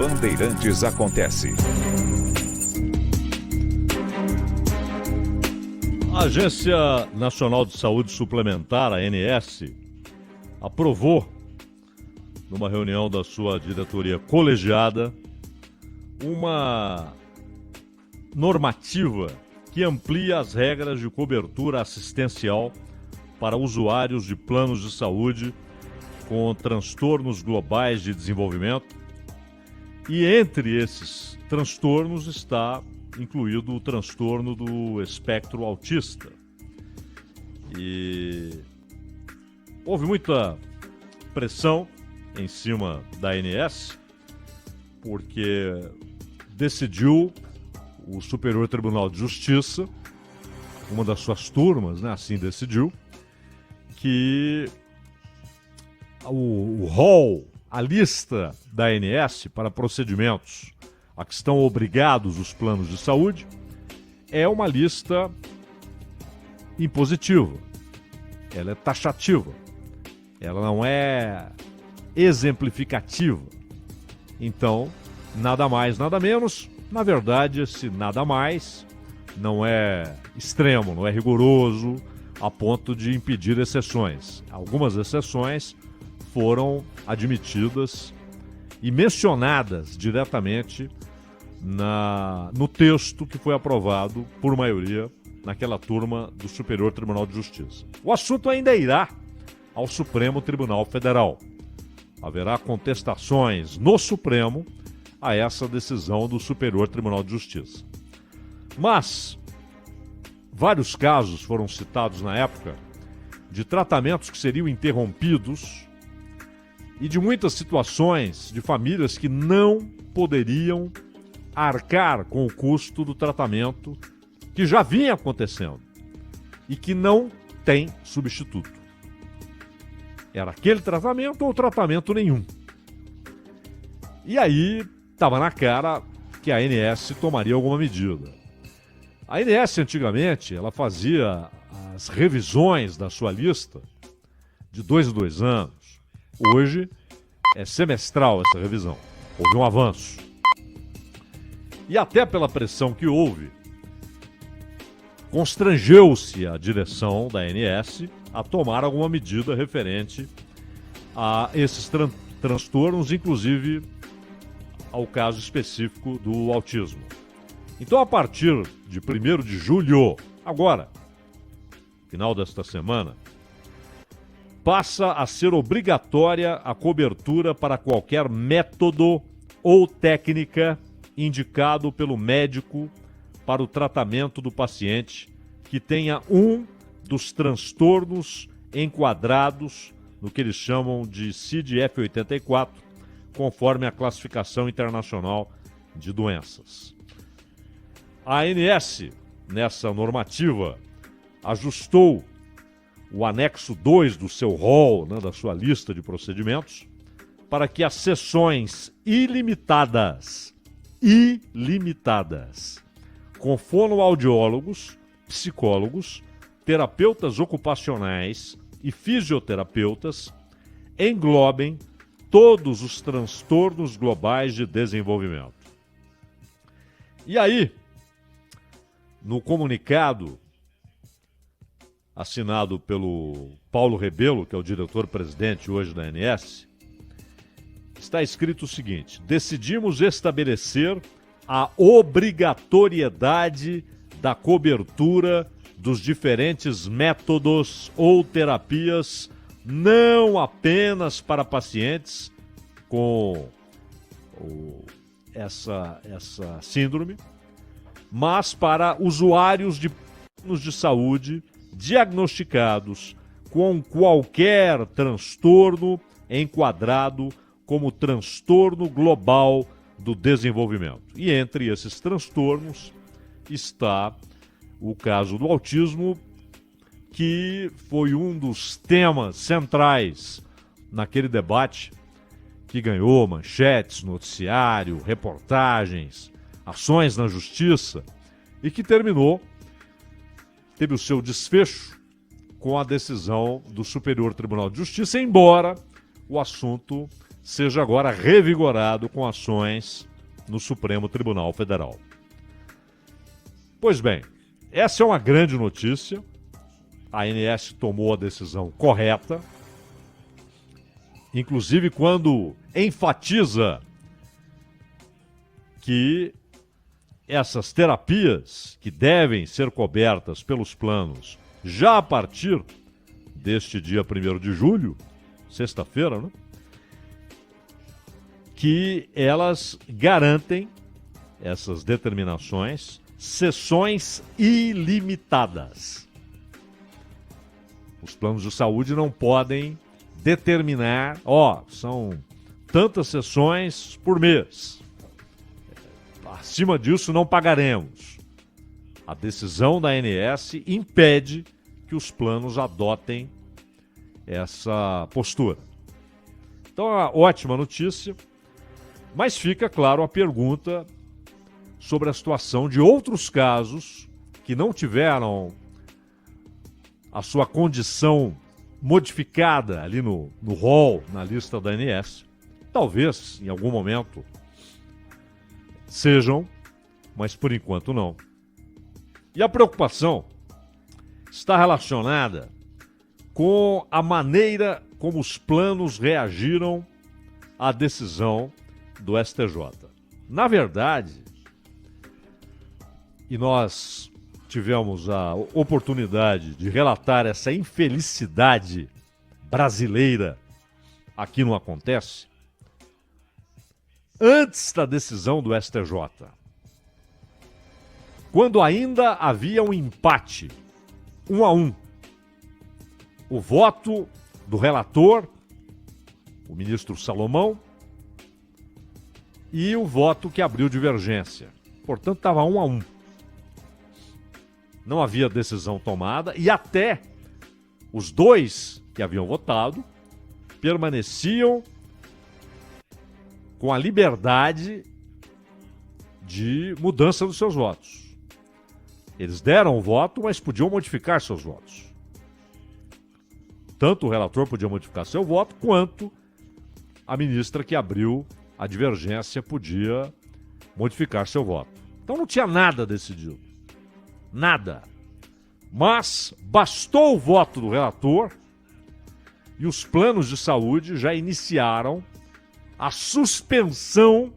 Bandeirantes acontece. A Agência Nacional de Saúde Suplementar, a ANS, aprovou, numa reunião da sua diretoria colegiada, uma normativa que amplia as regras de cobertura assistencial para usuários de planos de saúde com transtornos globais de desenvolvimento. E entre esses transtornos está incluído o transtorno do espectro autista. E houve muita pressão em cima da ANS, porque decidiu o Superior Tribunal de Justiça, uma das suas turmas, né, assim decidiu, que o rol, a lista da ANS para procedimentos a que estão obrigados os planos de saúde é uma lista impositiva, ela é taxativa, ela não é exemplificativa. Então, nada mais, nada menos. Na verdade, esse nada mais não é extremo, não é rigoroso a ponto de impedir exceções. Algumas exceções foram admitidas e mencionadas diretamente no texto que foi aprovado por maioria naquela turma do Superior Tribunal de Justiça. O assunto ainda irá ao Supremo Tribunal Federal. Haverá contestações no Supremo a essa decisão do Superior Tribunal de Justiça. Mas vários casos foram citados na época de tratamentos que seriam interrompidos e de muitas situações de famílias que não poderiam arcar com o custo do tratamento que já vinha acontecendo e que não tem substituto. Era aquele tratamento ou tratamento nenhum. E aí estava na cara que a ANS tomaria alguma medida. A ANS antigamente ela fazia as revisões da sua lista de 2 em 2 anos. Hoje é semestral essa revisão. Houve um avanço. E até pela pressão que houve, constrangeu-se a direção da ANS a tomar alguma medida referente a esses transtornos, inclusive ao caso específico do autismo. Então, a partir de 1º de julho, agora, final desta semana, passa a ser obrigatória a cobertura para qualquer método ou técnica indicado pelo médico para o tratamento do paciente que tenha um dos transtornos enquadrados no que eles chamam de CID-F84, conforme a classificação internacional de doenças. A ANS, nessa normativa, ajustou o anexo 2 do seu rol, né, da sua lista de procedimentos, para que as sessões ilimitadas, com fonoaudiólogos, psicólogos, terapeutas ocupacionais e fisioterapeutas englobem todos os transtornos globais de desenvolvimento. E aí, no comunicado assinado pelo Paulo Rebelo, que é o diretor-presidente hoje da ANS, está escrito o seguinte: decidimos estabelecer a obrigatoriedade da cobertura dos diferentes métodos ou terapias, não apenas para pacientes com essa síndrome, mas para usuários de planos de saúde diagnosticados com qualquer transtorno enquadrado como transtorno global do desenvolvimento. E entre esses transtornos está o caso do autismo, que foi um dos temas centrais naquele debate que ganhou manchetes, noticiário, reportagens, ações na justiça e que teve o seu desfecho com a decisão do Superior Tribunal de Justiça, embora o assunto seja agora revigorado com ações no Supremo Tribunal Federal. Pois bem, essa é uma grande notícia. A ANS tomou a decisão correta, inclusive quando enfatiza que essas terapias que devem ser cobertas pelos planos já a partir deste dia 1º de julho, sexta-feira, né? Que elas garantem, essas determinações, sessões ilimitadas. Os planos de saúde não podem determinar, são tantas sessões por mês. Acima disso não pagaremos. A decisão da ANS impede que os planos adotem essa postura. Então, é uma ótima notícia, mas fica, claro, a pergunta sobre a situação de outros casos que não tiveram a sua condição modificada ali no rol, na lista da ANS. Talvez, em algum momento, sejam, mas por enquanto não. E a preocupação está relacionada com a maneira como os planos reagiram à decisão do STJ. Na verdade, e nós tivemos a oportunidade de relatar essa infelicidade brasileira aqui no Acontece, antes da decisão do STJ, quando ainda havia um empate, 1-1, o voto do relator, o ministro Salomão, e o voto que abriu divergência. Portanto, estava 1-1. Não havia decisão tomada e até os dois que haviam votado permaneciam com a liberdade de mudança dos seus votos. Eles deram o voto, mas podiam modificar seus votos. Tanto o relator podia modificar seu voto, quanto a ministra que abriu a divergência podia modificar seu voto. Então não tinha nada decidido. Nada. Mas bastou o voto do relator e os planos de saúde já iniciaram a suspensão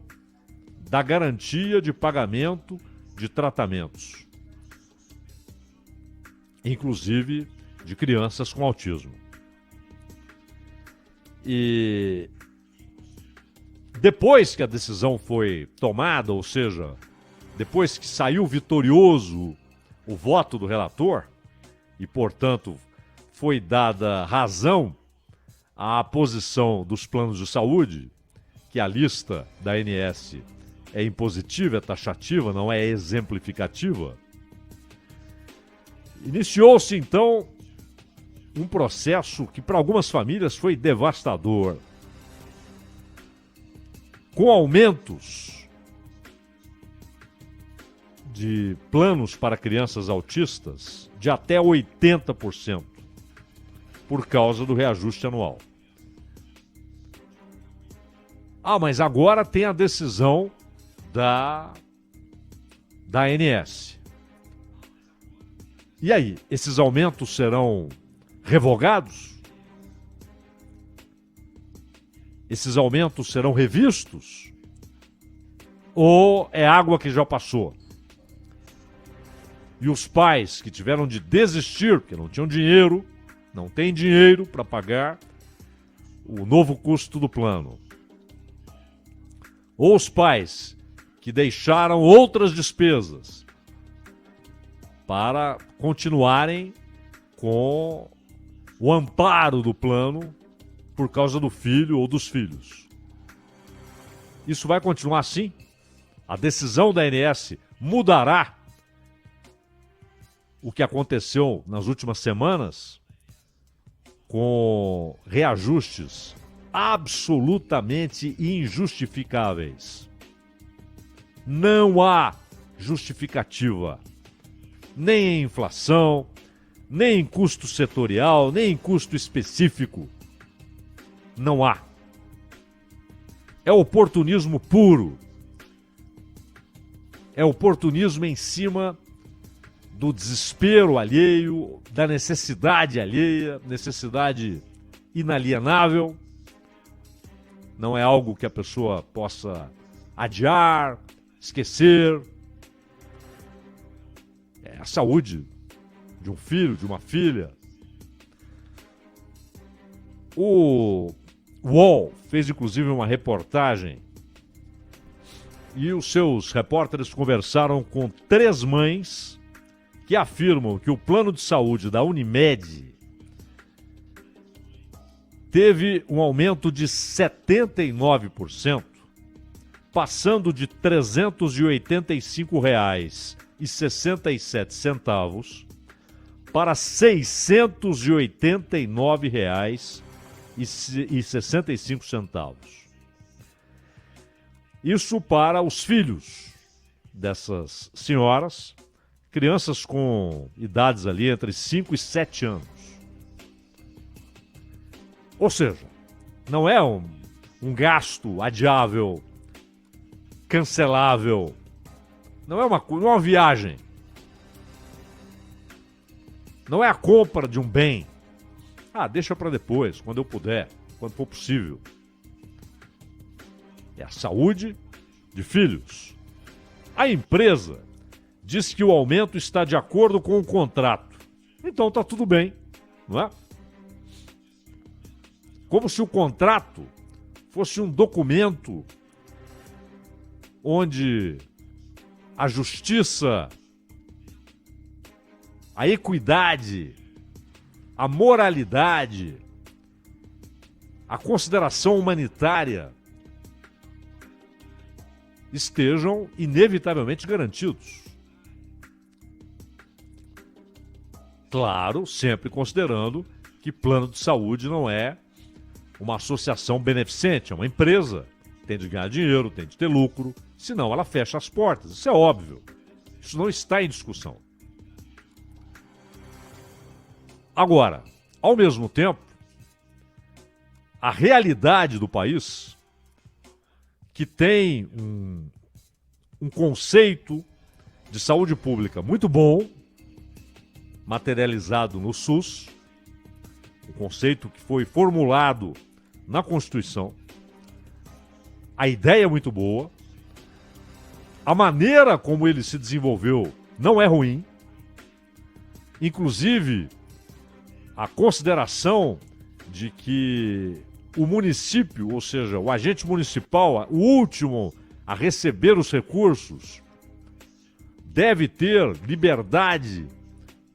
da garantia de pagamento de tratamentos, inclusive de crianças com autismo. E depois que a decisão foi tomada, ou seja, depois que saiu vitorioso o voto do relator, e, portanto, foi dada razão à posição dos planos de saúde, que a lista da ANS é impositiva, é taxativa, não é exemplificativa, iniciou-se, então, um processo que para algumas famílias foi devastador, com aumentos de planos para crianças autistas de até 80% por causa do reajuste anual. Mas agora tem a decisão da ANS. E aí, esses aumentos serão revogados? Esses aumentos serão revistos? Ou é água que já passou? E os pais que tiveram de desistir, porque não tinham dinheiro, não têm dinheiro para pagar o novo custo do plano. Ou os pais que deixaram outras despesas para continuarem com o amparo do plano por causa do filho ou dos filhos. Isso vai continuar assim? A decisão da ANS mudará o que aconteceu nas últimas semanas com reajustes absolutamente injustificáveis. Não há justificativa, nem em inflação, nem em custo setorial, nem em custo específico. Não há. É oportunismo puro. É oportunismo em cima do desespero alheio, da necessidade alheia, necessidade inalienável. Não é algo que a pessoa possa adiar, esquecer. É a saúde de um filho, de uma filha. O UOL fez inclusive uma reportagem e os seus repórteres conversaram com 3 mães que afirmam que o plano de saúde da Unimed teve um aumento de 79%, passando de R$ 385,67 para R$ 689,65. Isso para os filhos dessas senhoras, crianças com idades ali entre 5 e 7 anos. Ou seja, não é um gasto adiável, cancelável, não é uma viagem, não é a compra de um bem. Deixa para depois, quando eu puder, quando for possível. É a saúde de filhos. A empresa diz que o aumento está de acordo com o contrato. Então tá tudo bem, não é? Como se o contrato fosse um documento onde a justiça, a equidade, a moralidade, a consideração humanitária estejam inevitavelmente garantidos. Claro, sempre considerando que plano de saúde não é uma associação beneficente, é uma empresa. Tem de ganhar dinheiro, tem de ter lucro, senão ela fecha as portas. Isso é óbvio. Isso não está em discussão. Agora, ao mesmo tempo, a realidade do país, que tem um conceito de saúde pública muito bom, materializado no SUS, um conceito que foi formulado na Constituição. A ideia é muito boa, a maneira como ele se desenvolveu não é ruim, inclusive a consideração de que o município, ou seja, o agente municipal, o último a receber os recursos, deve ter liberdade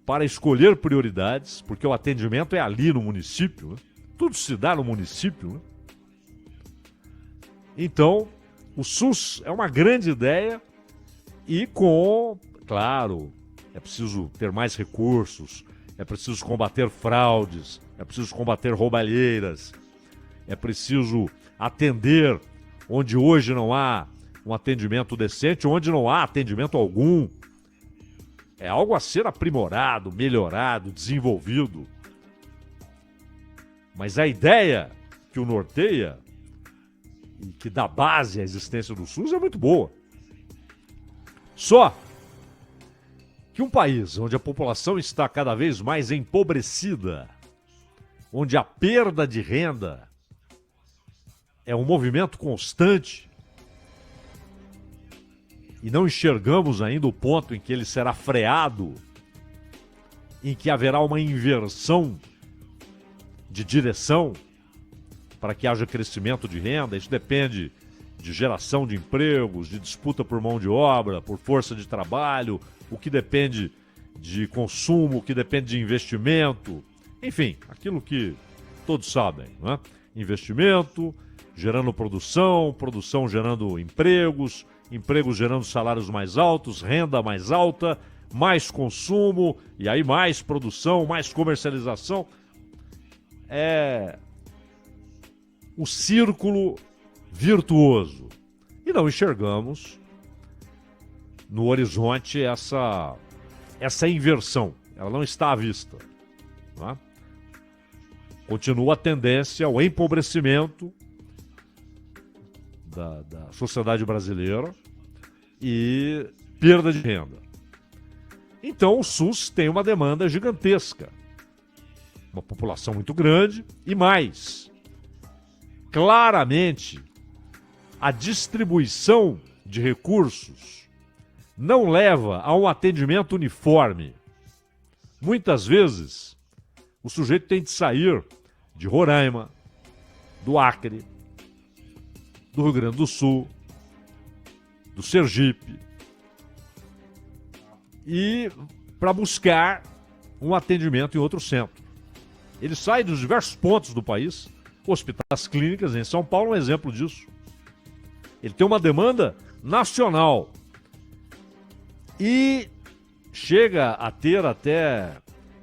para escolher prioridades, porque o atendimento é ali no município, né? Tudo se dá no município, né? Então, o SUS é uma grande ideia e claro, é preciso ter mais recursos, é preciso combater fraudes, é preciso combater roubalheiras, é preciso atender onde hoje não há um atendimento decente, onde não há atendimento algum. É algo a ser aprimorado, melhorado, desenvolvido. Mas a ideia que o norteia e que dá base à existência do SUS é muito boa. Só que um país onde a população está cada vez mais empobrecida, onde a perda de renda é um movimento constante e não enxergamos ainda o ponto em que ele será freado, em que haverá uma inversão de direção para que haja crescimento de renda. Isso depende de geração de empregos, de disputa por mão de obra, por força de trabalho, o que depende de consumo, o que depende de investimento, enfim, aquilo que todos sabem, né? Investimento gerando produção, produção gerando empregos, empregos gerando salários mais altos, renda mais alta, mais consumo, e aí mais produção, mais comercialização. É o círculo virtuoso. E não enxergamos no horizonte essa inversão. Ela não está à vista. Não é? Continua a tendência ao empobrecimento da sociedade brasileira e perda de renda. Então o SUS tem uma demanda gigantesca, uma população muito grande e mais, claramente, a distribuição de recursos não leva a um atendimento uniforme. Muitas vezes, o sujeito tem de sair de Roraima, do Acre, do Rio Grande do Sul, do Sergipe, e para buscar um atendimento em outro centro. Ele sai dos diversos pontos do país. Hospitais clínicas em São Paulo é um exemplo disso. Ele tem uma demanda nacional e chega a ter até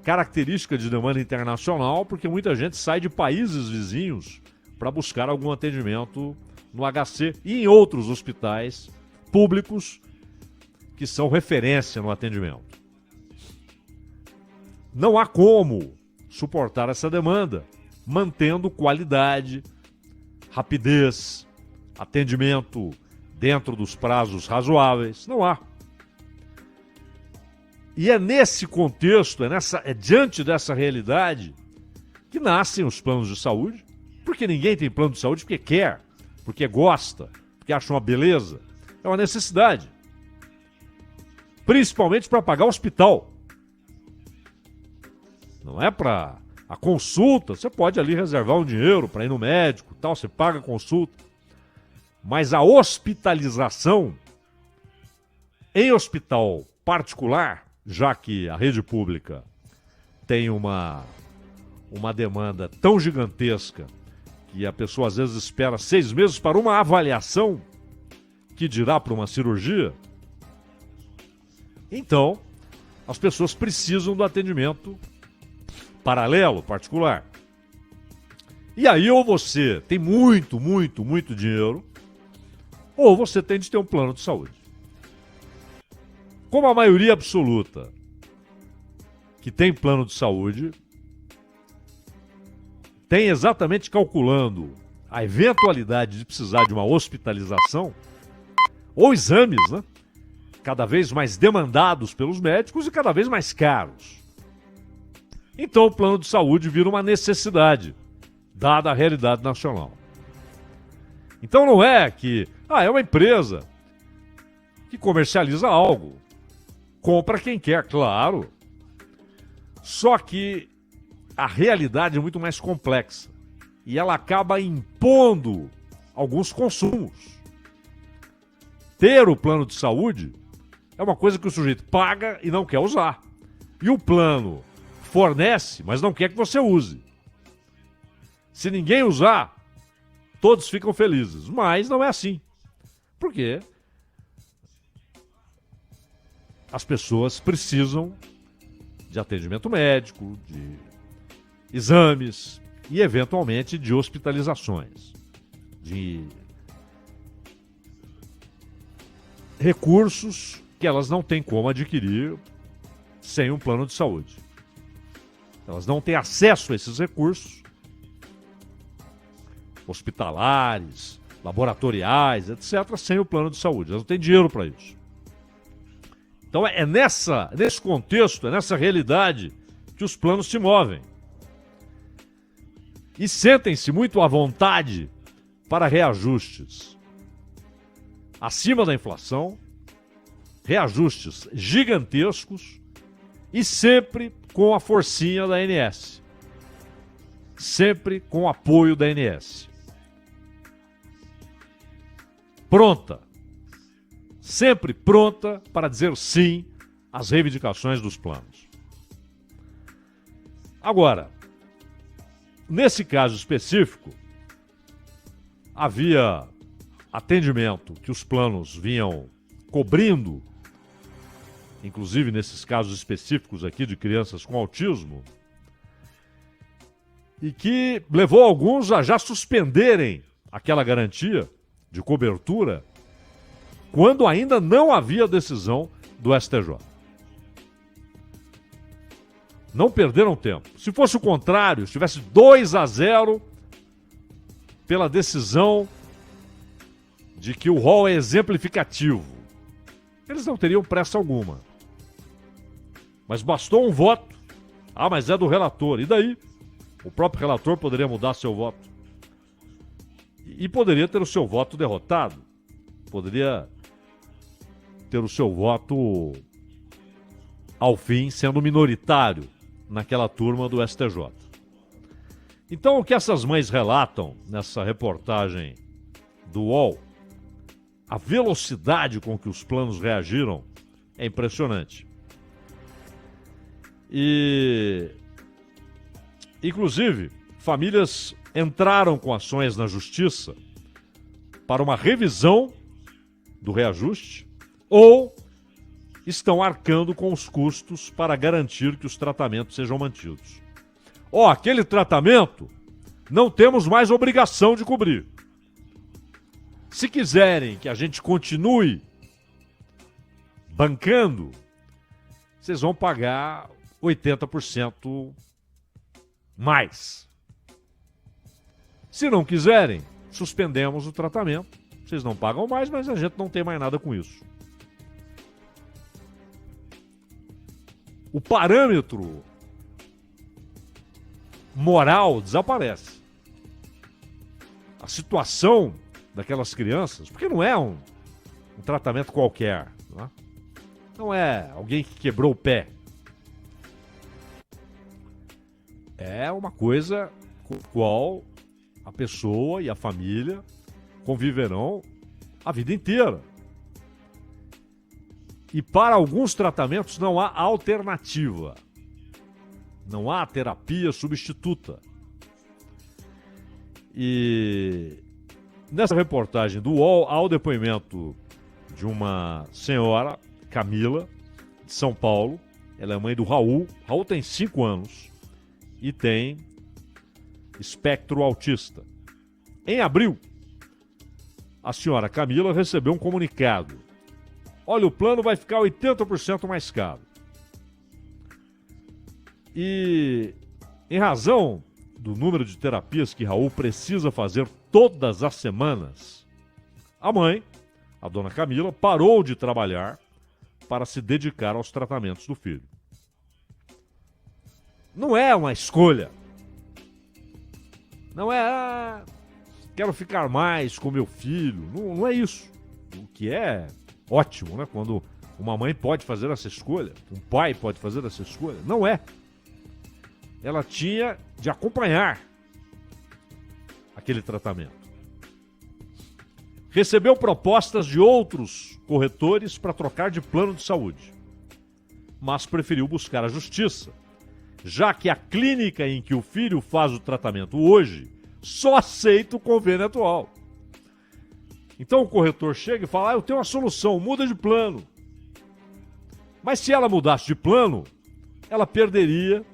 característica de demanda internacional, porque muita gente sai de países vizinhos para buscar algum atendimento no HC e em outros hospitais públicos que são referência no atendimento. Não há como suportar essa demanda mantendo qualidade, rapidez, atendimento dentro dos prazos razoáveis. Não há. E é nesse contexto, é diante dessa realidade que nascem os planos de saúde, porque ninguém tem plano de saúde porque quer, porque gosta, porque acha uma beleza. É uma necessidade. Principalmente para pagar o hospital. Não é para a consulta, você pode ali reservar um dinheiro para ir no médico, tal, você paga a consulta. Mas a hospitalização em hospital particular, já que a rede pública tem uma demanda tão gigantesca que a pessoa às vezes espera 6 meses para uma avaliação, que dirá para uma cirurgia, então as pessoas precisam do atendimento paralelo, particular. E aí ou você tem muito dinheiro, ou você tem de ter um plano de saúde. Como a maioria absoluta que tem plano de saúde tem exatamente calculando a eventualidade de precisar de uma hospitalização ou exames, né? Cada vez mais demandados pelos médicos e cada vez mais caros. Então o plano de saúde vira uma necessidade, dada a realidade nacional. Então não é que, é uma empresa que comercializa algo, compra quem quer, claro. Só que a realidade é muito mais complexa e ela acaba impondo alguns consumos. Ter o plano de saúde é uma coisa que o sujeito paga e não quer usar. E o plano fornece, mas não quer que você use. Se ninguém usar, todos ficam felizes. Mas não é assim. Por quê? As pessoas precisam de atendimento médico, de exames e, eventualmente, de hospitalizações, de recursos que elas não têm como adquirir sem um plano de saúde. Elas não têm acesso a esses recursos hospitalares, laboratoriais, etc., sem o plano de saúde. Elas não têm dinheiro para isso. Então é nesse contexto, é nessa realidade que os planos se movem. E sentem-se muito à vontade para reajustes acima da inflação, reajustes gigantescos e sempre com a forcinha da ANS. Sempre com o apoio da ANS. Pronta. Sempre pronta para dizer sim às reivindicações dos planos. Agora, nesse caso específico, havia atendimento que os planos vinham cobrindo, inclusive nesses casos específicos aqui de crianças com autismo, e que levou alguns a já suspenderem aquela garantia de cobertura quando ainda não havia decisão do STJ. Não perderam tempo. Se fosse o contrário, se tivesse 2-0 pela decisão de que o rol é exemplificativo. Eles não teriam pressa alguma. Mas bastou um voto. Ah, mas é do relator. E daí? O próprio relator poderia mudar seu voto. E poderia ter o seu voto derrotado. Poderia ter o seu voto, ao fim, sendo minoritário naquela turma do STJ. Então, o que essas mães relatam nessa reportagem do UOL, a velocidade com que os planos reagiram é impressionante. E, inclusive, famílias entraram com ações na justiça para uma revisão do reajuste ou estão arcando com os custos para garantir que os tratamentos sejam mantidos. Aquele tratamento não temos mais obrigação de cobrir. Se quiserem que a gente continue bancando, vocês vão pagar 80% mais. Se não quiserem, suspendemos o tratamento. Vocês não pagam mais, mas a gente não tem mais nada com isso. O parâmetro moral desaparece. A situação daquelas crianças, porque não é um tratamento qualquer, não é alguém que quebrou o pé. É uma coisa com a qual a pessoa e a família conviverão a vida inteira. E para alguns tratamentos não há alternativa. Não há terapia substituta. E nessa reportagem do UOL há o depoimento de uma senhora, Camila, de São Paulo. Ela é mãe do Raul. Raul tem 5 anos e tem espectro autista. Em abril, a senhora Camila recebeu um comunicado. Olha, o plano vai ficar 80% mais caro. E em razão do número de terapias que Raul precisa fazer todas as semanas, a mãe, a dona Camila, parou de trabalhar para se dedicar aos tratamentos do filho. Não é uma escolha. Não é, quero ficar mais com meu filho. Não é isso. O que é ótimo, né? Quando uma mãe pode fazer essa escolha, um pai pode fazer essa escolha. Não é. Ela tinha de acompanhar aquele tratamento. Recebeu propostas de outros corretores para trocar de plano de saúde, mas preferiu buscar a justiça, já que a clínica em que o filho faz o tratamento hoje só aceita o convênio atual. Então o corretor chega e fala, eu tenho uma solução, muda de plano. Mas se ela mudasse de plano, ela perderia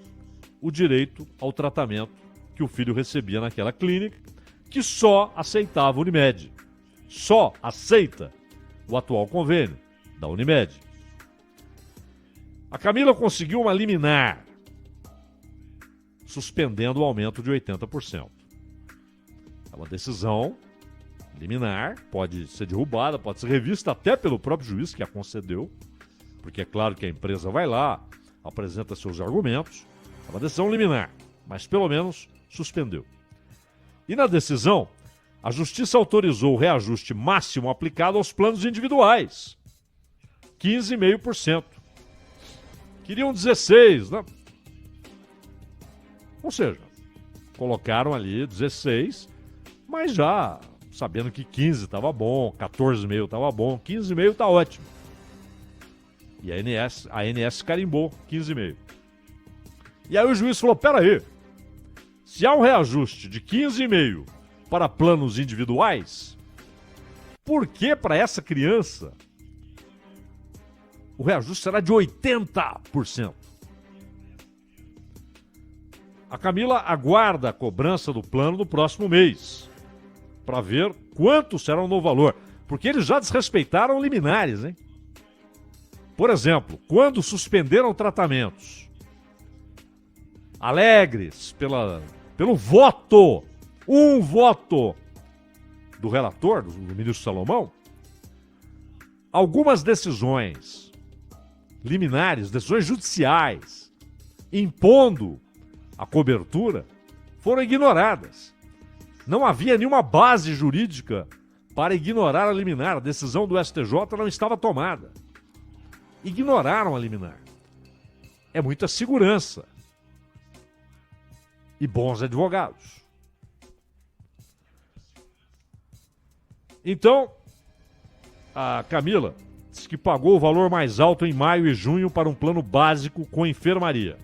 o direito ao tratamento que o filho recebia naquela clínica, que só aceitava a Unimed. Só aceita o atual convênio da Unimed. A Camila conseguiu uma liminar, suspendendo o aumento de 80%. É uma decisão liminar, pode ser derrubada, pode ser revista até pelo próprio juiz que a concedeu, porque é claro que a empresa vai lá, apresenta seus argumentos. É uma decisão liminar, mas pelo menos suspendeu. E na decisão, a Justiça autorizou o reajuste máximo aplicado aos planos individuais. 15,5%. Queriam 16%, né? Ou seja, colocaram ali 16%, mas já sabendo que 15 estava bom, 14,5 estava bom, 15,5 está ótimo. E a ANS carimbou 15,5. E aí o juiz falou, peraí, se há um reajuste de 15,5 para planos individuais, por que para essa criança o reajuste será de 80%? A Camila aguarda a cobrança do plano no próximo mês, para ver quanto será o novo valor, porque eles já desrespeitaram liminares, hein? Por exemplo, quando suspenderam tratamentos, alegres pelo voto, um voto do relator, do ministro Salomão, algumas decisões liminares, decisões judiciais, impondo a cobertura, foram ignoradas. Não havia nenhuma base jurídica para ignorar a liminar. A decisão do STJ não estava tomada. Ignoraram a liminar. É muita segurança. E bons advogados. Então, a Camila disse que pagou o valor mais alto em maio e junho para um plano básico com enfermaria.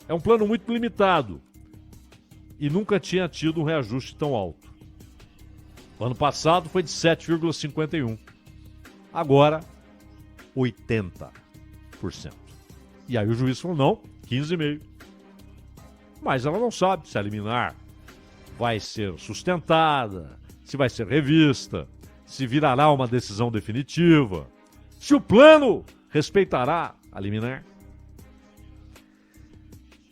É um plano muito limitado e nunca tinha tido um reajuste tão alto. O ano passado foi de 7,51. Agora, 80%. E aí o juiz falou, não, 15,5%. Mas ela não sabe se a liminar vai ser sustentada, se vai ser revista, se virará uma decisão definitiva, se o plano respeitará a liminar.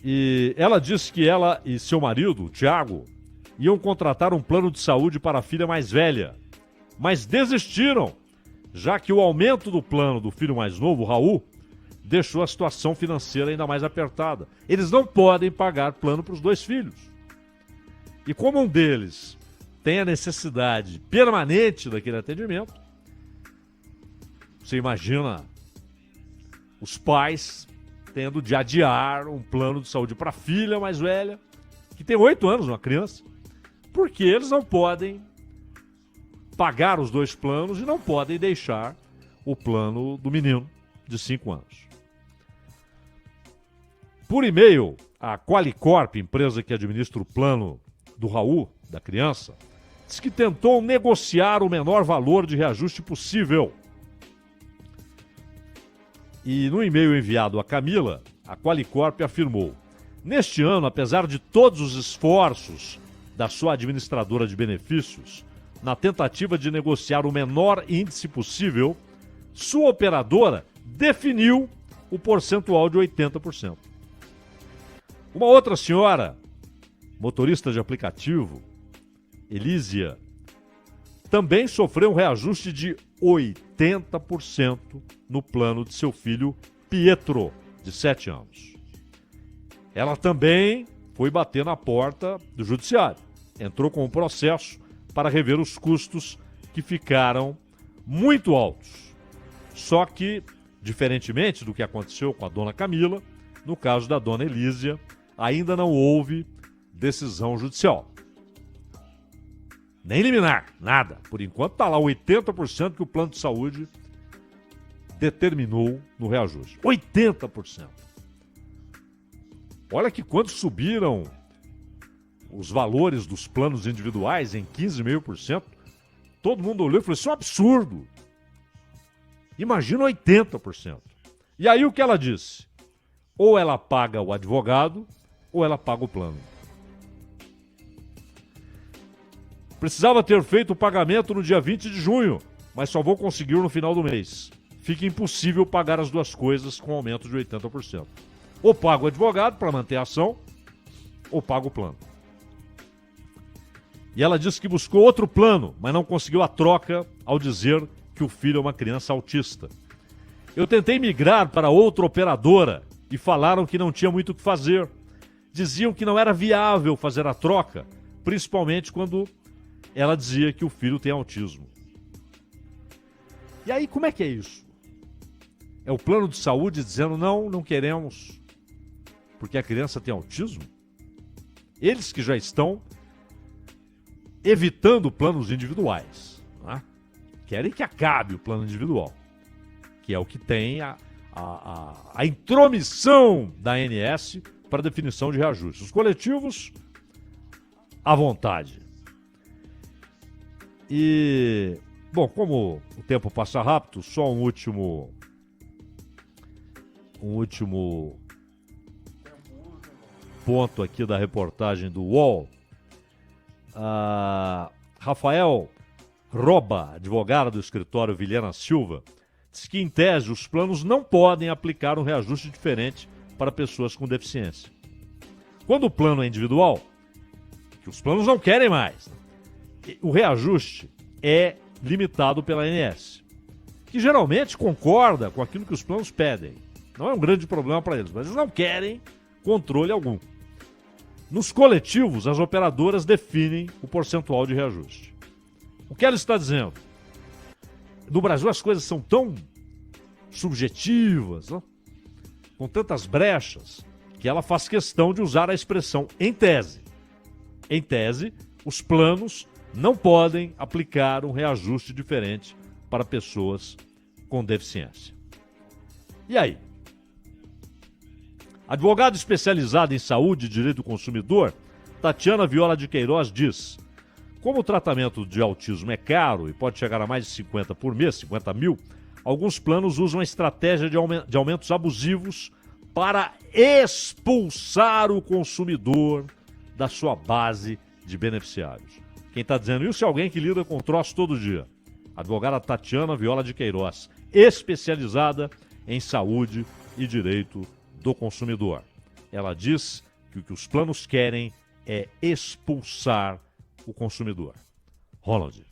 E ela disse que ela e seu marido, o Tiago, iam contratar um plano de saúde para a filha mais velha, mas desistiram, já que o aumento do plano do filho mais novo, o Raul, deixou a situação financeira ainda mais apertada. Eles não podem pagar plano para os 2 filhos. E como um deles tem a necessidade permanente daquele atendimento, você imagina os pais tendo de adiar um plano de saúde para a filha mais velha, que tem 8 anos, uma criança, porque eles não podem pagar os 2 planos e não podem deixar o plano do menino de 5 anos. Por e-mail, a Qualicorp, empresa que administra o plano do Raul, da criança, diz que tentou negociar o menor valor de reajuste possível. E no e-mail enviado a Camila, a Qualicorp afirmou: neste ano, apesar de todos os esforços da sua administradora de benefícios, na tentativa de negociar o menor índice possível, sua operadora definiu o percentual de 80%. Uma outra senhora, motorista de aplicativo, Elísia, também sofreu um reajuste de 80% no plano de seu filho Pietro, de 7 anos. Ela também foi bater na porta do judiciário. Entrou com um processo para rever os custos que ficaram muito altos. Só que, diferentemente do que aconteceu com a dona Camila, no caso da dona Elísia, ainda não houve decisão judicial. Nem liminar, nada. Por enquanto está lá 80% que o plano de saúde determinou no reajuste. 80%. Olha que quando subiram os valores dos planos individuais em 15,5%, todo mundo olhou e falou, isso é um absurdo. Imagina 80%. E aí o que ela disse? Ou ela paga o advogado, ou ela paga o plano. Precisava ter feito o pagamento no dia 20 de junho, mas só vou conseguir no final do mês. Fica impossível pagar as duas coisas com aumento de 80%. Ou pago o advogado para manter a ação, ou pago o plano. E ela disse que buscou outro plano, mas não conseguiu a troca ao dizer que o filho é uma criança autista. Eu tentei migrar para outra operadora e falaram que não tinha muito o que fazer. Diziam que não era viável fazer a troca, principalmente quando ela dizia que o filho tem autismo. E aí, como é que é isso? É o plano de saúde dizendo, não queremos, porque a criança tem autismo? Eles que já estão evitando planos individuais, né? Querem que acabe o plano individual, que é o que tem a intromissão da ANS para definição de reajustes. Os coletivos, à vontade. E, bom, como o tempo passa rápido, só um último ponto aqui da reportagem do UOL. Rafael Roba, advogado do escritório Vilhena Silva, diz que, em tese, os planos não podem aplicar um reajuste diferente para pessoas com deficiência. Quando o plano é individual, que os planos não querem mais, o reajuste é limitado pela ANS, que geralmente concorda com aquilo que os planos pedem. Não é um grande problema para eles, mas eles não querem controle algum. Nos coletivos, as operadoras definem o percentual de reajuste. O que ela está dizendo? No Brasil as coisas são tão subjetivas, não? Com tantas brechas, que ela faz questão de usar a expressão em tese. Em tese, os planos não podem aplicar um reajuste diferente para pessoas com deficiência. E aí? Advogada especializada em saúde e direito do consumidor, Tatiana Viola de Queiroz diz: como o tratamento de autismo é caro e pode chegar a mais de 50 por mês, 50 mil, alguns planos usam a estratégia de aumentos abusivos para expulsar o consumidor da sua base de beneficiários. Quem está dizendo isso é alguém que lida com troço todo dia. Advogada Tatiana Viola de Queiroz, especializada em saúde e direito do consumidor. Ela diz que o que os planos querem é expulsar o consumidor. Ronald.